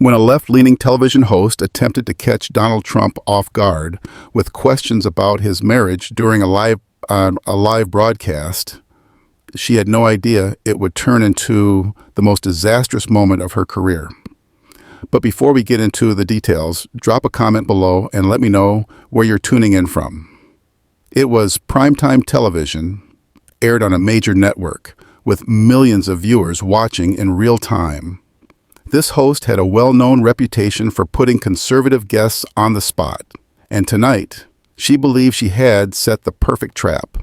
When a left-leaning television host attempted to catch Donald Trump off guard with questions about his marriage during a live broadcast, she had no idea it would turn into the most disastrous moment of her career. But before we get into the details, drop a comment below and let me know where you're tuning in from. It was primetime television, aired on a major network, with millions of viewers watching in real time. This host had a well-known reputation for putting conservative guests on the spot, and tonight, she believed she had set the perfect trap.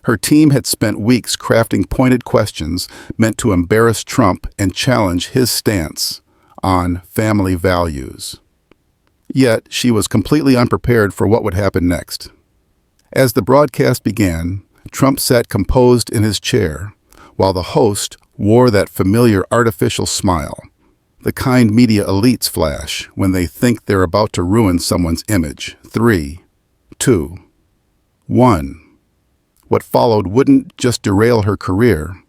Her team had spent weeks crafting pointed questions meant to embarrass Trump and challenge his stance on family values. Yet, she was completely unprepared for what would happen next. As the broadcast began, Trump sat composed in his chair, while the host wore that familiar artificial smile, the kind media elites flash when they think they're about to ruin someone's image. 3, 2, 1. What followed wouldn't just derail her career,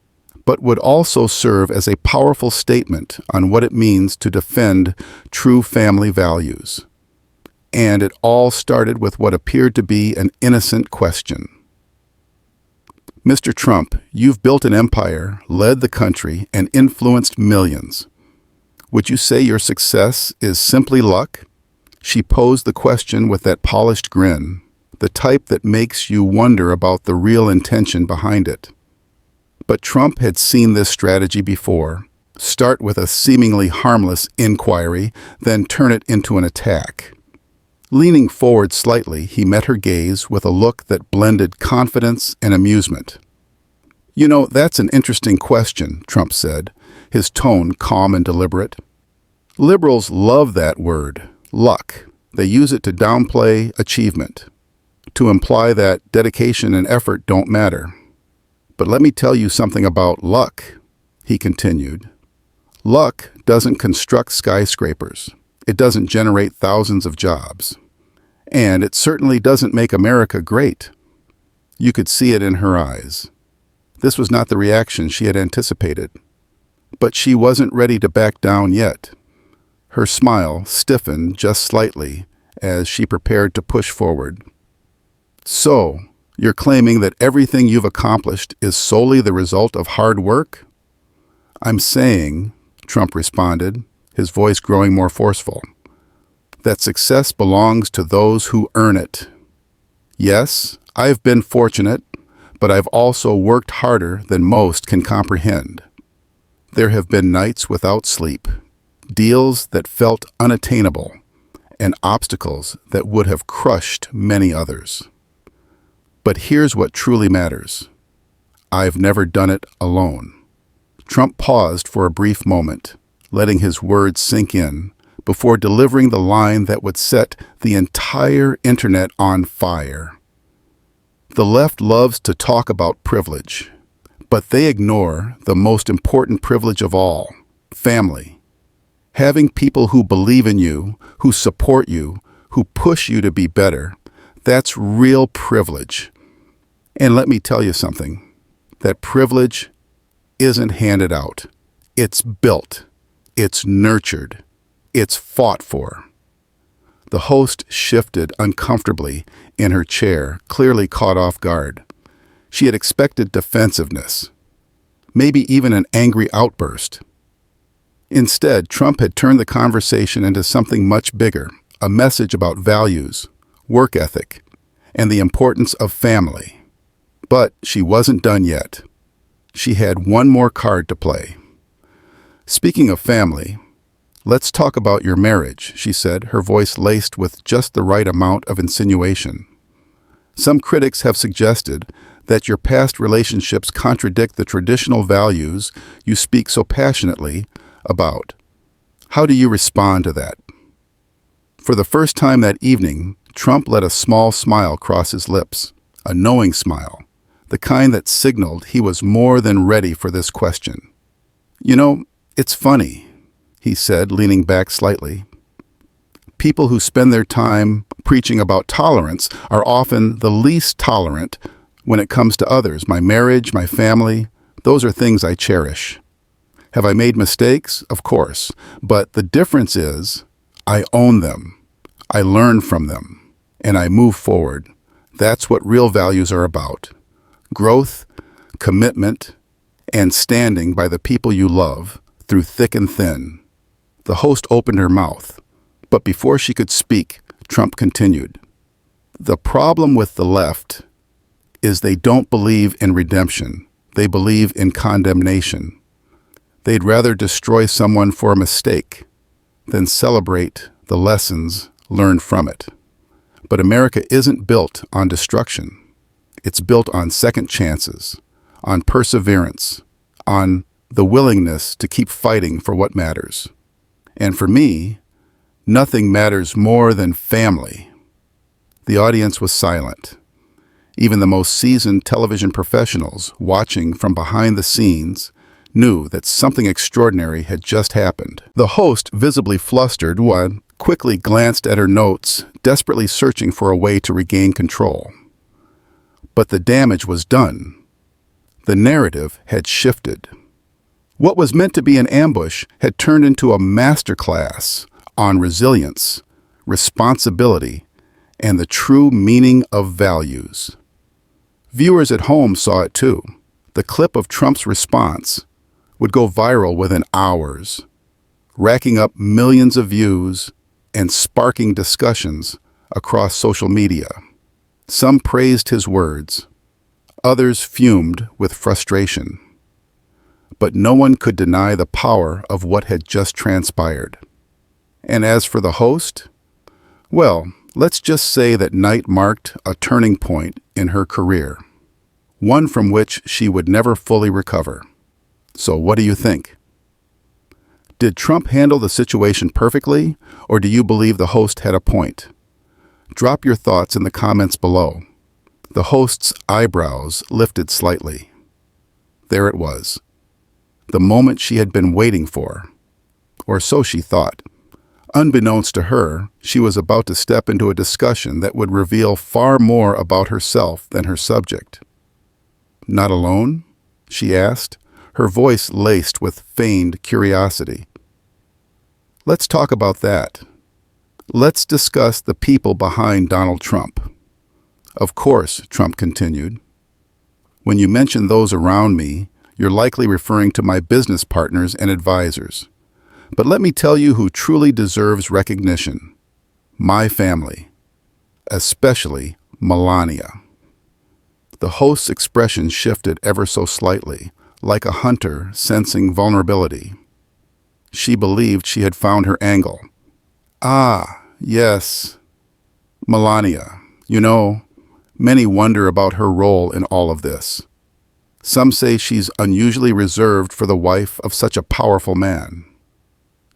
but would also serve as a powerful statement on what it means to defend true family values. And it all started with what appeared to be an innocent question. Mr. Trump, you've built an empire, led the country, and influenced millions. Would you say your success is simply luck? She posed the question with that polished grin, the type that makes you wonder about the real intention behind it. But Trump had seen this strategy before. Start with a seemingly harmless inquiry, then turn it into an attack. Leaning forward slightly, he met her gaze with a look that blended confidence and amusement. "You know, that's an interesting question," Trump said, his tone calm and deliberate. "Liberals love that word, luck. They use it to downplay achievement, to imply that dedication and effort don't matter. But let me tell you something about luck," he continued. "Luck doesn't construct skyscrapers. It doesn't generate thousands of jobs. And it certainly doesn't make America great." You could see it in her eyes. This was not the reaction she had anticipated. But she wasn't ready to back down yet. Her smile stiffened just slightly as she prepared to push forward. "So, you're claiming that everything you've accomplished is solely the result of hard work?" "I'm saying," Trump responded, his voice growing more forceful, "that success belongs to those who earn it. Yes, I've been fortunate, but I've also worked harder than most can comprehend. There have been nights without sleep, deals that felt unattainable, and obstacles that would have crushed many others. But here's what truly matters. I've never done it alone." Trump paused for a brief moment, letting his words sink in, before delivering the line that would set the entire internet on fire. The left loves to talk about privilege, but they ignore the most important privilege of all, family. Having people who believe in you, who support you, who push you to be better, that's real privilege. And let me tell you something, that privilege isn't handed out. It's built. It's nurtured. It's fought for. The host shifted uncomfortably in her chair, clearly caught off guard. She had expected defensiveness, maybe even an angry outburst. Instead, Trump had turned the conversation into something much bigger, a message about values, work ethic, and the importance of family. But she wasn't done yet. She had one more card to play. "Speaking of family, let's talk about your marriage," she said, her voice laced with just the right amount of insinuation. "Some critics have suggested that your past relationships contradict the traditional values you speak so passionately about. How do you respond to that?" For the first time that evening, Trump let a small smile cross his lips, a knowing smile, the kind that signaled he was more than ready for this question. "You know, it's funny," he said, leaning back slightly. "People who spend their time preaching about tolerance are often the least tolerant when it comes to others. My marriage, my family, those are things I cherish. Have I made mistakes? Of course. But the difference is I own them, I learn from them, and I move forward. That's what real values are about. Growth, commitment, and standing by the people you love through thick and thin. The host opened her mouth, but before she could speak, Trump continued. The problem with the left is they don't believe in redemption. They believe in condemnation. They'd rather destroy someone for a mistake than celebrate the lessons learned from it. But America isn't built on destruction. It's built on second chances, on perseverance, on the willingness to keep fighting for what matters. And for me, nothing matters more than family. The audience was silent. Even the most seasoned television professionals watching from behind the scenes knew that something extraordinary had just happened. The host, visibly flustered, quickly glanced at her notes, desperately searching for a way to regain control. But the damage was done. The narrative had shifted. What was meant to be an ambush had turned into a masterclass on resilience, responsibility, and the true meaning of values. Viewers at home saw it too. The clip of Trump's response would go viral within hours, racking up millions of views and sparking discussions across social media. Some praised his words, others fumed with frustration. But no one could deny the power of what had just transpired. And as for the host, well, let's just say that night marked a turning point in her career, one from which she would never fully recover. So what do you think? Did Trump handle the situation perfectly, or do you believe the host had a point? Drop your thoughts in the comments below. The host's eyebrows lifted slightly. There it was, the moment she had been waiting for, or so she thought. Unbeknownst to her, she was about to step into a discussion that would reveal far more about herself than her subject. Not alone? She asked, her voice laced with feigned curiosity. Let's talk about that. Let's discuss the people behind Donald Trump. Of course, Trump continued. When you mention those around me, you're likely referring to my business partners and advisors. But let me tell you who truly deserves recognition. My family. Especially Melania. The host's expression shifted ever so slightly, like a hunter sensing vulnerability. She believed she had found her angle. Ah, yes. Melania. You know, many wonder about her role in all of this. Some say she's unusually reserved for the wife of such a powerful man.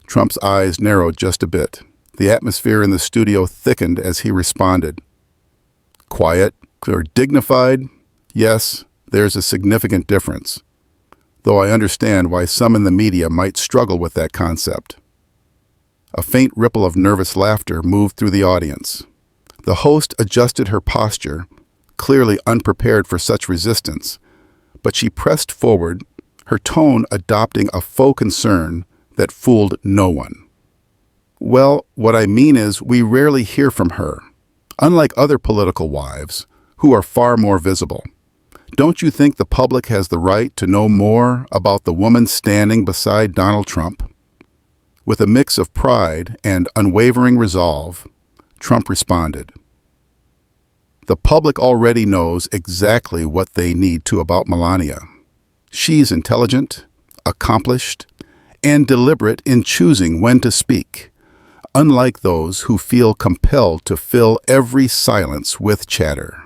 Trump's eyes narrowed just a bit. The atmosphere in the studio thickened as he responded. Quiet, or dignified? Yes, there's a significant difference. Though I understand why some in the media might struggle with that concept. A faint ripple of nervous laughter moved through the audience. The host adjusted her posture, clearly unprepared for such resistance, but she pressed forward, her tone adopting a faux concern that fooled no one. Well, what I mean is we rarely hear from her, unlike other political wives, who are far more visible. Don't you think the public has the right to know more about the woman standing beside Donald Trump? With a mix of pride and unwavering resolve, Trump responded. The public already knows exactly what they need to about Melania. She's intelligent, accomplished, and deliberate in choosing when to speak, unlike those who feel compelled to fill every silence with chatter.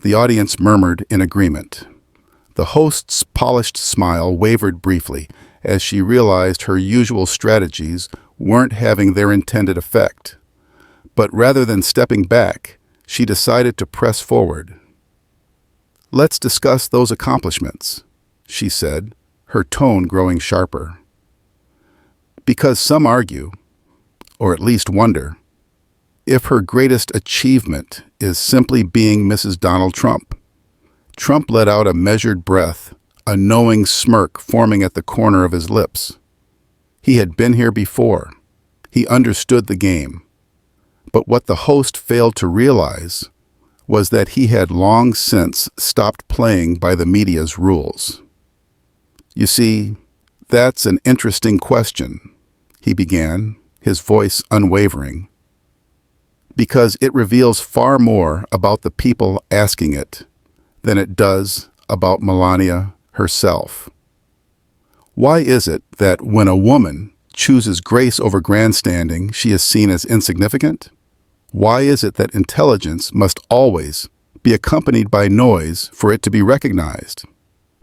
The audience murmured in agreement. The host's polished smile wavered briefly as she realized her usual strategies weren't having their intended effect. But rather than stepping back, she decided to press forward. Let's discuss those accomplishments, she said, her tone growing sharper. Because some argue, or at least wonder, if her greatest achievement is simply being Mrs. Donald Trump. Trump let out a measured breath, a knowing smirk forming at the corner of his lips. He had been here before. He understood the game. But what the host failed to realize was that he had long since stopped playing by the media's rules. "You see, that's an interesting question," he began, his voice unwavering, "because it reveals far more about the people asking it than it does about Melania herself. Why is it that when a woman chooses grace over grandstanding, she is seen as insignificant? Why is it that intelligence must always be accompanied by noise for it to be recognized?"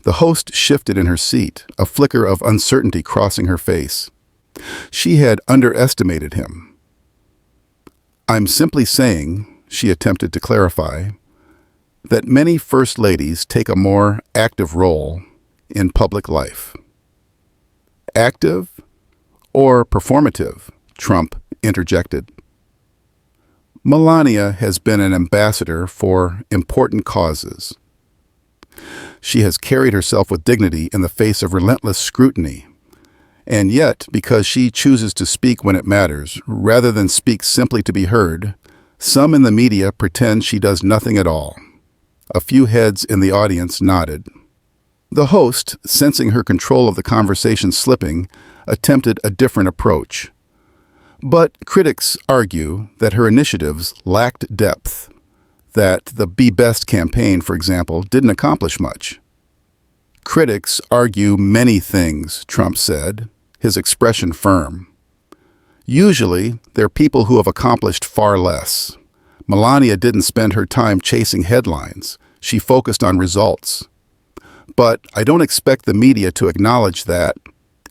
The host shifted in her seat, a flicker of uncertainty crossing her face. She had underestimated him. "I'm simply saying," she attempted to clarify, "that many first ladies take a more active role in public life." "Active or performative?" Trump interjected. "Melania has been an ambassador for important causes. She has carried herself with dignity in the face of relentless scrutiny. And yet, because she chooses to speak when it matters, rather than speak simply to be heard, some in the media pretend she does nothing at all." A few heads in the audience nodded. The host, sensing her control of the conversation slipping, attempted a different approach. "But critics argue that her initiatives lacked depth, that the Be Best campaign, for example, didn't accomplish much." "Critics argue many things," Trump said, his expression firm. "Usually, they're people who have accomplished far less. Melania didn't spend her time chasing headlines. She focused on results. But I don't expect the media to acknowledge that.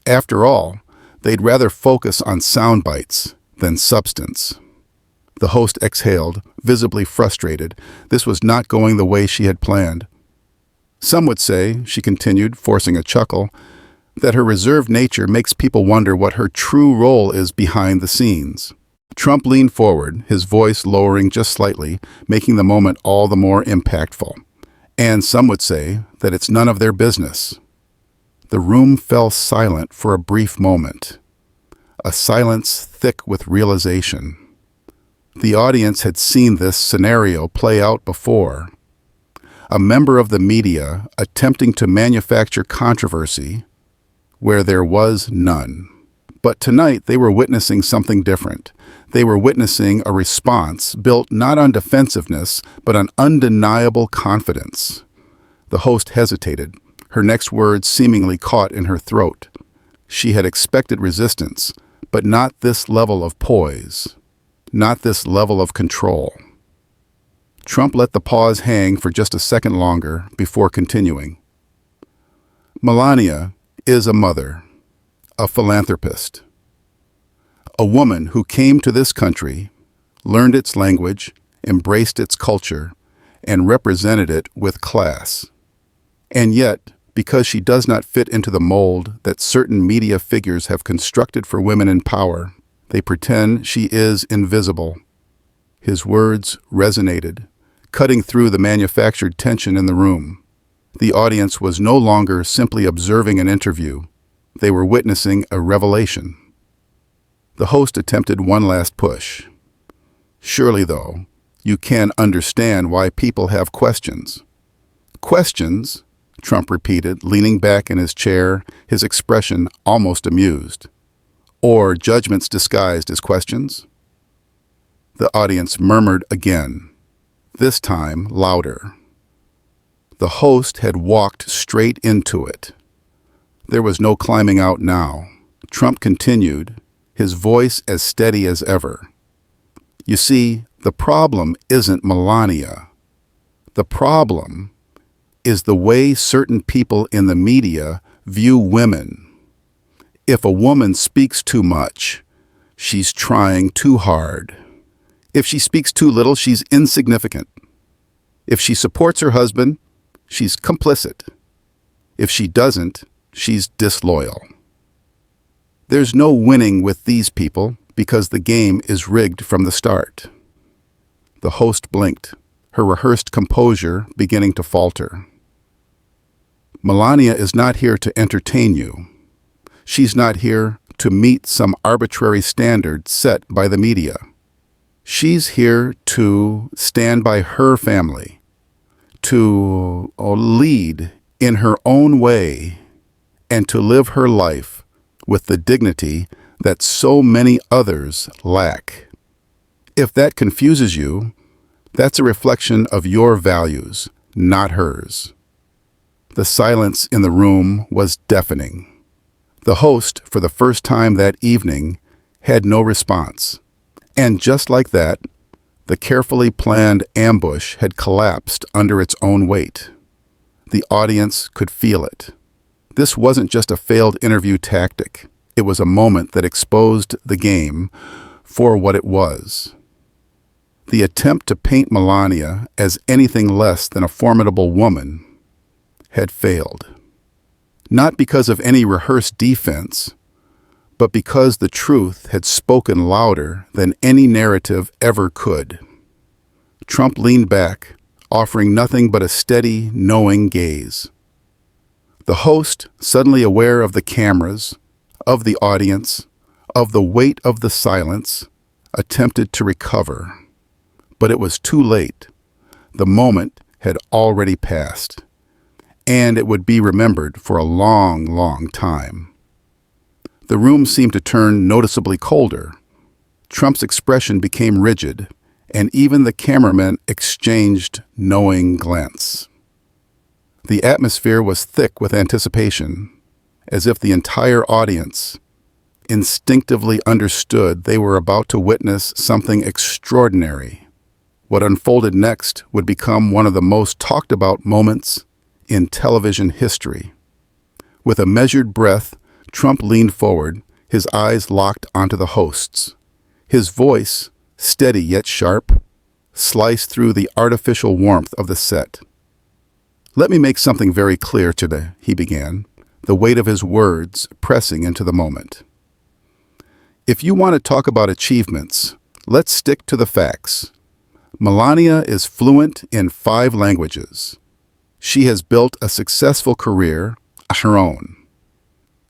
After all, they'd rather focus on sound bites than substance." The host exhaled, visibly frustrated. This was not going the way she had planned. "Some would say," she continued, forcing a chuckle, "that her reserved nature makes people wonder what her true role is behind the scenes." Trump leaned forward, his voice lowering just slightly, making the moment all the more impactful. "And some would say that it's none of their business." The room fell silent for a brief moment, a silence thick with realization. The audience had seen this scenario play out before. A member of the media attempting to manufacture controversy where there was none. But tonight they were witnessing something different. They were witnessing a response built not on defensiveness, but on undeniable confidence. The host hesitated, her next words seemingly caught in her throat. She had expected resistance, but not this level of poise, not this level of control. Trump let the pause hang for just a second longer before continuing. "Melania is a mother, a philanthropist, a woman who came to this country, learned its language, embraced its culture, and represented it with class. And yet, because she does not fit into the mold that certain media figures have constructed for women in power, they pretend she is invisible." His words resonated, cutting through the manufactured tension in the room. The audience was no longer simply observing an interview. They were witnessing a revelation. The host attempted one last push. "Surely, though, you can understand why people have questions." "Questions?" Trump repeated, leaning back in his chair, his expression almost amused. "Or judgments disguised as questions?" The audience murmured again, this time louder. The host had walked straight into it. There was no climbing out now. Trump continued, his voice as steady as ever. "You see, the problem isn't Melania. The problem is the way certain people in the media view women. If a woman speaks too much, she's trying too hard. If she speaks too little, she's insignificant. If she supports her husband, she's complicit. If she doesn't, she's disloyal. There's no winning with these people because the game is rigged from the start." The host blinked, her rehearsed composure beginning to falter. Melania is not here to entertain you. She's not here to meet some arbitrary standard set by the media. She's here to stand by her family, to lead in her own way, and to live her life with the dignity that so many others lack. If that confuses you, that's a reflection of your values, not hers. The silence in the room was deafening. The host, for the first time that evening, had no response. And just like that, the carefully planned ambush had collapsed under its own weight. The audience could feel it. This wasn't just a failed interview tactic. It was a moment that exposed the game for what it was. The attempt to paint Melania as anything less than a formidable woman had failed. Not because of any rehearsed defense, but because the truth had spoken louder than any narrative ever could. Trump leaned back, offering nothing but a steady, knowing gaze. The host, suddenly aware of the cameras, of the audience, of the weight of the silence, attempted to recover. But it was too late. The moment had already passed, and it would be remembered for a long, long time. The room seemed to turn noticeably colder. Trump's expression became rigid, and even the cameramen exchanged knowing glances. The atmosphere was thick with anticipation, as if the entire audience instinctively understood they were about to witness something extraordinary. What unfolded next would become one of the most talked about moments in television history. With a measured breath, Trump leaned forward, his eyes locked onto the hosts. His voice, steady yet sharp, sliced through the artificial warmth of the set. "Let me make something very clear today," he began, the weight of his words pressing into the moment. "If you want to talk about achievements, let's stick to the facts. Melania is fluent in 5 languages. She has built a successful career of her own.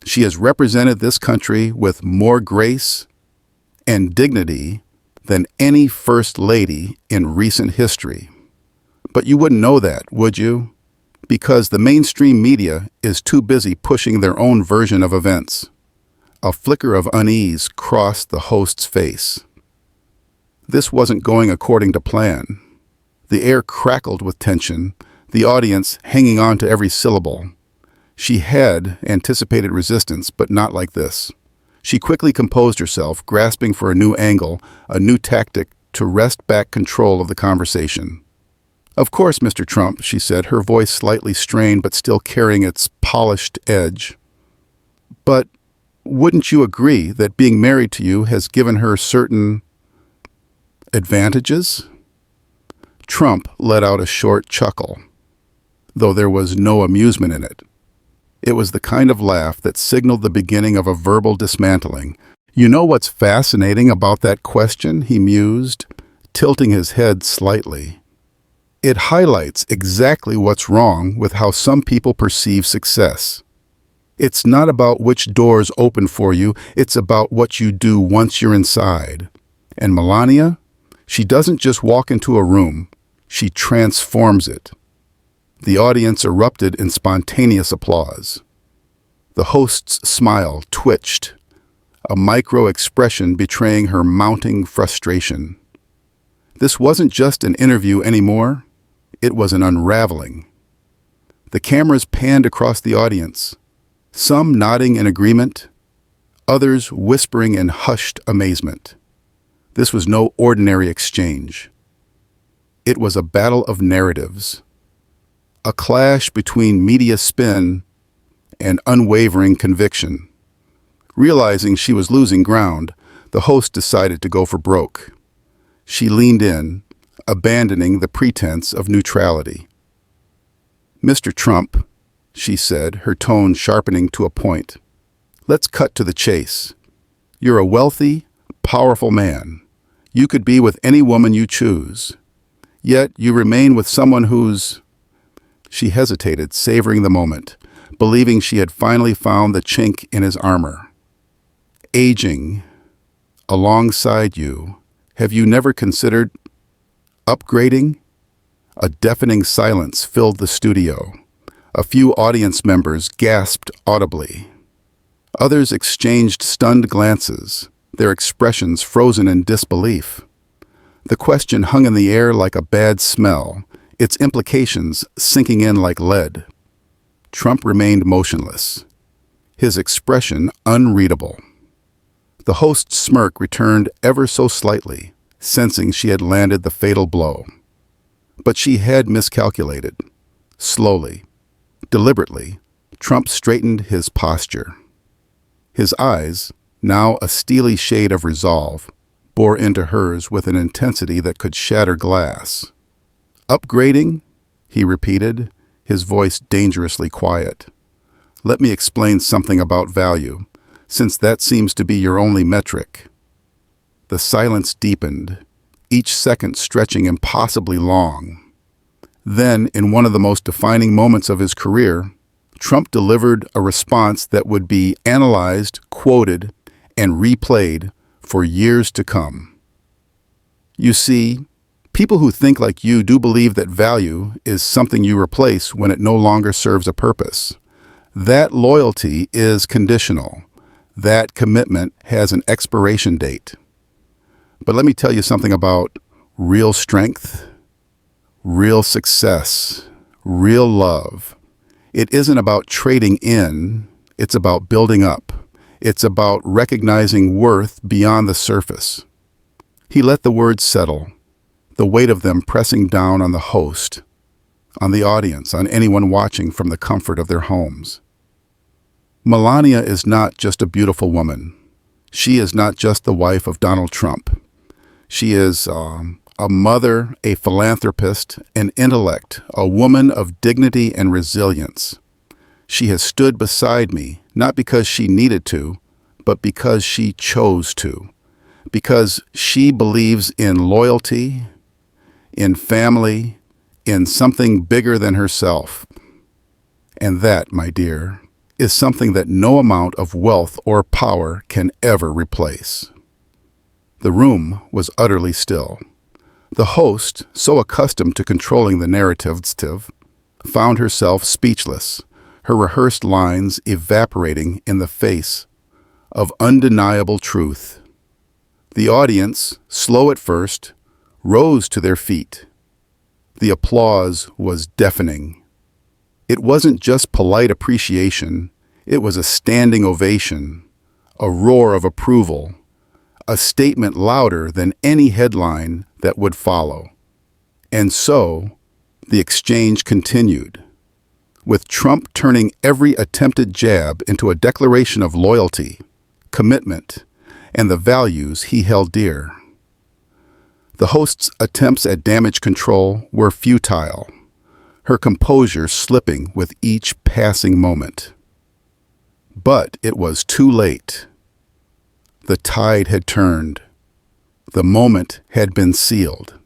She has represented this country with more grace and dignity than any first lady in recent history. But you wouldn't know that, would you? Because the mainstream media is too busy pushing their own version of events." A flicker of unease crossed the host's face. This wasn't going according to plan. The air crackled with tension, the audience hanging on to every syllable. She had anticipated resistance, but not like this. She quickly composed herself, grasping for a new angle, a new tactic to wrest back control of the conversation. "Of course, Mr. Trump," she said, her voice slightly strained but still carrying its polished edge. "But wouldn't you agree that being married to you has given her certain advantages?" Trump let out a short chuckle, though there was no amusement in it. It was the kind of laugh that signaled the beginning of a verbal dismantling. "You know what's fascinating about that question?" he mused, tilting his head slightly. "It highlights exactly what's wrong with how some people perceive success. It's not about which doors open for you, it's about what you do once you're inside. And Melania, she doesn't just walk into a room, she transforms it." The audience erupted in spontaneous applause. The host's smile twitched, a micro-expression betraying her mounting frustration. This wasn't just an interview anymore, it was an unraveling. The cameras panned across the audience, some nodding in agreement, others whispering in hushed amazement. This was no ordinary exchange. It was a battle of narratives, a clash between media spin and unwavering conviction. Realizing she was losing ground, the host decided to go for broke. She leaned in, abandoning the pretense of neutrality. "Mr. Trump," she said, her tone sharpening to a point, "let's cut to the chase. You're a wealthy, powerful man. You could be with any woman you choose. Yet you remain with someone who's She hesitated, savoring the moment, believing she had finally found the chink in his armor. Aging alongside you, have you never considered upgrading? A deafening silence filled the studio. A few audience members gasped audibly. Others exchanged stunned glances, their expressions frozen in disbelief. The question hung in the air like a bad smell, its implications sinking in like lead. Trump remained motionless, his expression unreadable. The host's smirk returned ever so slightly, sensing she had landed the fatal blow. But she had miscalculated. Slowly, deliberately, Trump straightened his posture. His eyes, now a steely shade of resolve, bore into hers with an intensity that could shatter glass. Upgrading? He repeated, his voice dangerously quiet. Let me explain something about value, since that seems to be your only metric. The silence deepened, each second stretching impossibly long. Then, in one of the most defining moments of his career, Trump delivered a response that would be analyzed, quoted, and replayed for years to come. You see, people who think like you do believe that value is something you replace when it no longer serves a purpose. That loyalty is conditional. That commitment has an expiration date. But let me tell you something about real strength, real success, real love. It isn't about trading in, it's about building up. It's about recognizing worth beyond the surface. He let the words settle, the weight of them pressing down on the host, on the audience, on anyone watching from the comfort of their homes. Melania is not just a beautiful woman. She is not just the wife of Donald Trump. She is a mother, a philanthropist, an intellect, a woman of dignity and resilience. She has stood beside me, not because she needed to, but because she chose to. Because she believes in loyalty, in family, in something bigger than herself. And that, my dear, is something that no amount of wealth or power can ever replace. The room was utterly still. The host, so accustomed to controlling the narrative, found herself speechless, her rehearsed lines evaporating in the face of undeniable truth. The audience, slow at first, rose to their feet. The applause was deafening. It wasn't just polite appreciation, it was a standing ovation, a roar of approval, a statement louder than any headline that would follow. And so, the exchange continued, with Trump turning every attempted jab into a declaration of loyalty, commitment, and the values he held dear. The host's attempts at damage control were futile, her composure slipping with each passing moment. But it was too late. The tide had turned. The moment had been sealed.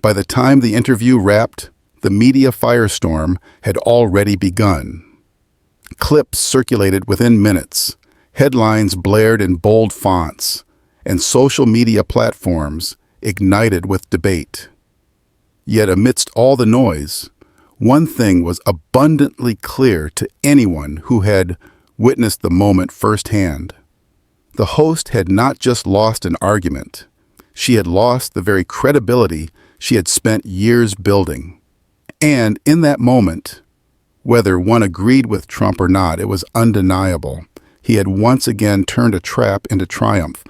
By the time the interview wrapped, the media firestorm had already begun. Clips circulated within minutes, headlines blared in bold fonts, and social media platforms ignited with debate. Yet amidst all the noise, one thing was abundantly clear to anyone who had witnessed the moment firsthand. The host had not just lost an argument, she had lost the very credibility she had spent years building. And in that moment, whether one agreed with Trump or not, it was undeniable. He had once again turned a trap into triumph,